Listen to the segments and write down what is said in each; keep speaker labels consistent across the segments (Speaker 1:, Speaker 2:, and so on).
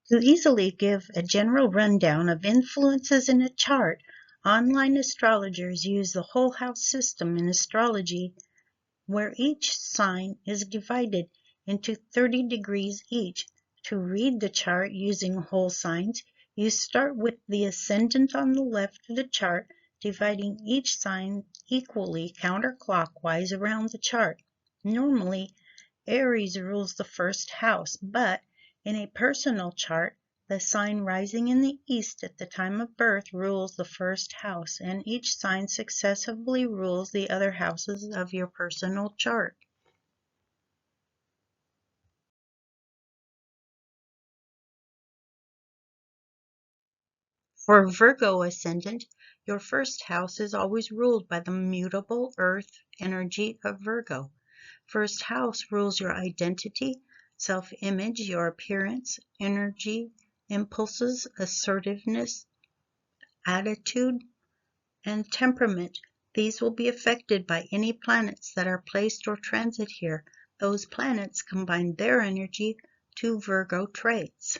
Speaker 1: To easily give a general rundown of influences in a chart, online astrologers use the whole house system in astrology, where each sign is divided into 30 degrees each. To read the chart using whole signs, you start with the ascendant on the left of the chart, dividing each sign equally counterclockwise around the chart. Normally, Aries rules the first house, but in a personal chart, the sign rising in the east at the time of birth rules the first house, and each sign successively rules the other houses of your personal chart. For Virgo ascendant, your first house is always ruled by the mutable earth energy of Virgo. First house rules your identity, self-image, your appearance, energy, impulses, assertiveness, attitude, and temperament. These will be affected by any planets that are placed or transit here. Those planets combine their energy to Virgo traits.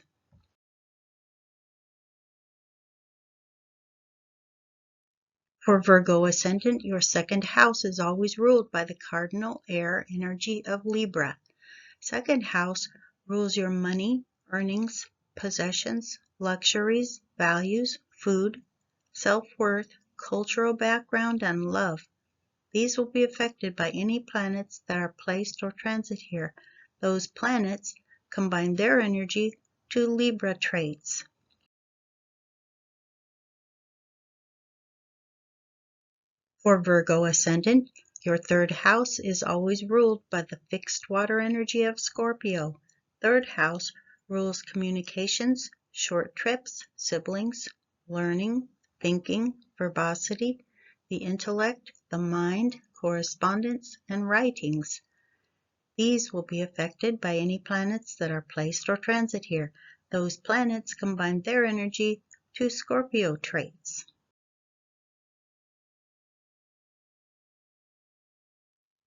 Speaker 1: For Virgo ascendant, your second house is always ruled by the cardinal air energy of Libra. Second house rules your money, earnings, possessions, luxuries, values, food, self-worth, cultural background, and love. These will be affected by any planets that are placed or transit here. Those planets combine their energy to Libra traits. For Virgo ascendant, your third house is always ruled by the fixed water energy of Scorpio. Third house rules communications, short trips, siblings, learning, thinking, verbosity, the intellect, the mind, correspondence, and writings. These will be affected by any planets that are placed or transit here. Those planets combine their energy to Scorpio traits.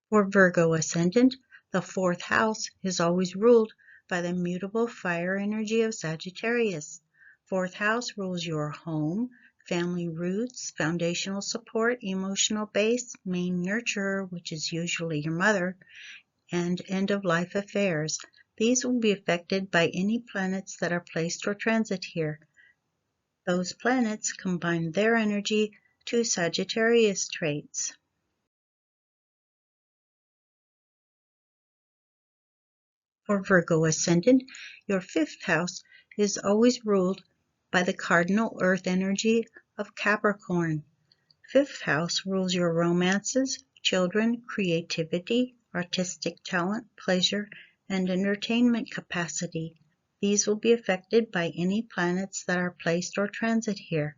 Speaker 1: For Virgo ascendant, the fourth house is always ruled by the mutable fire energy of Sagittarius. Fourth house rules your home, family roots, foundational support, emotional base, main nurturer, which is usually your mother, and end-of-life affairs. These will be affected by any planets that are placed or transit here. Those planets combine their energy to Sagittarius traits. For Virgo ascendant, your fifth house is always ruled by the cardinal earth energy of Capricorn. Fifth house rules your romances, children, creativity, artistic talent, pleasure, and entertainment capacity. These will be affected by any planets that are placed or transit here.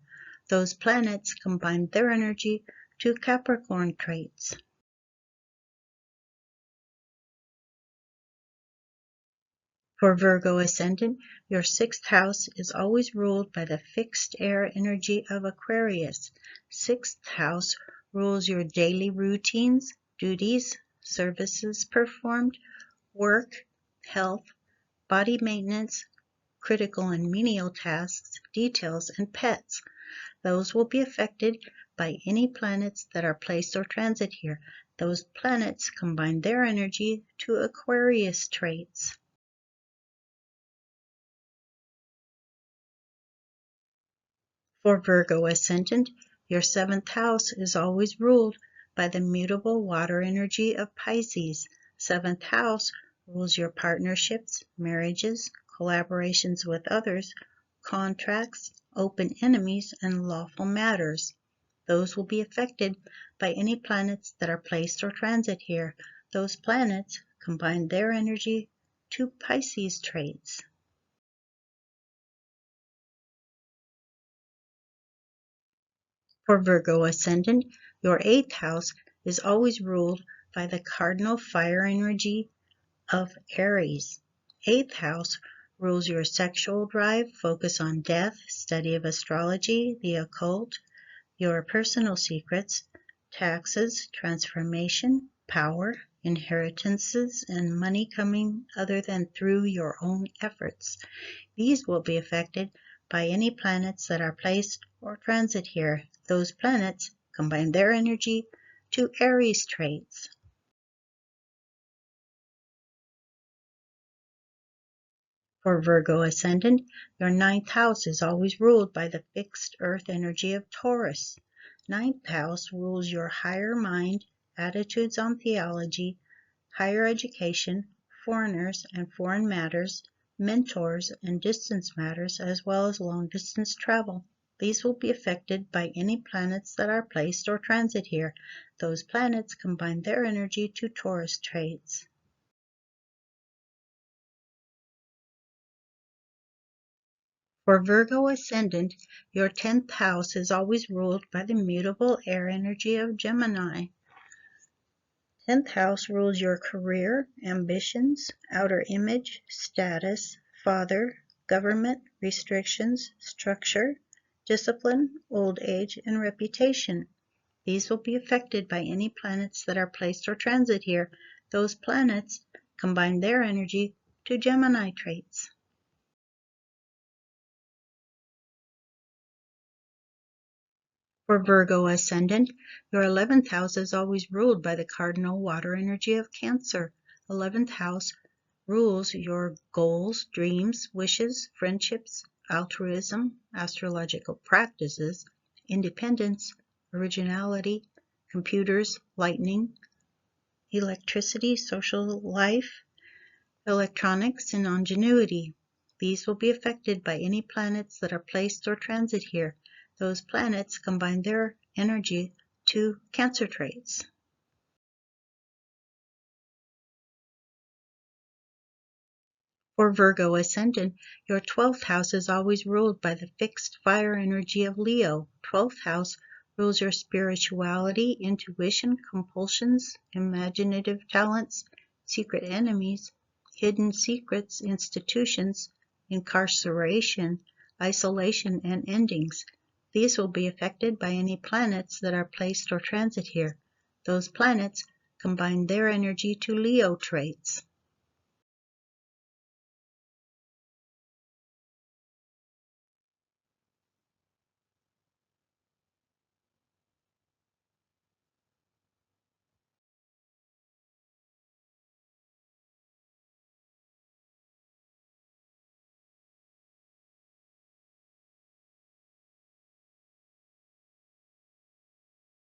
Speaker 1: Those planets combine their energy to Capricorn traits. For Virgo ascendant, your sixth house is always ruled by the fixed air energy of Aquarius. Sixth house rules your daily routines, duties, services performed, work, health, body maintenance, critical and menial tasks, details, and pets. Those will be affected by any planets that are placed or transit here. Those planets combine their energy to Aquarius traits. For Virgo ascendant, your seventh house is always ruled by the mutable water energy of Pisces. Seventh house rules your partnerships, marriages, collaborations with others, contracts, open enemies, and lawful matters. Those will be affected by any planets that are placed or transit here. Those planets combine their energy to Pisces traits. For Virgo ascendant, your eighth house is always ruled by the cardinal fire energy of Aries. Eighth house rules your sexual drive, focus on death, study of astrology, the occult, your personal secrets, taxes, transformation, power, inheritances, and money coming other than through your own efforts. These will be affected by any planets that are placed or transit here. Those planets combine their energy to Aries traits. For Virgo ascendant, your ninth house is always ruled by the fixed earth energy of Taurus. Ninth house rules your higher mind, attitudes on theology, higher education, foreigners and foreign matters, mentors and distance matters, as well as long-distance travel. These will be affected by any planets that are placed or transit here. Those planets combine their energy to Taurus traits. For Virgo ascendant, your 10th house is always ruled by the mutable air energy of Gemini. 10th house rules your career, ambitions, outer image, status, father, government, restrictions, structure, discipline, old age, and reputation. These will be affected by any planets that are placed or transit here. Those planets combine their energy to Gemini traits. For Virgo ascendant, your 11th house is always ruled by the cardinal water energy of Cancer. 11th house rules your goals, dreams, wishes, friendships, altruism, astrological practices, independence, originality, computers, lightning, electricity, social life, electronics, and ingenuity. These will be affected by any planets that are placed or transit here. Those planets combine their energy to Cancer traits. For Virgo ascendant, your 12th house is always ruled by the fixed fire energy of Leo. 12th house rules your spirituality, intuition, compulsions, imaginative talents, secret enemies, hidden secrets, institutions, incarceration, isolation, and endings. These will be affected by any planets that are placed or transit here. Those planets combine their energy to Leo traits.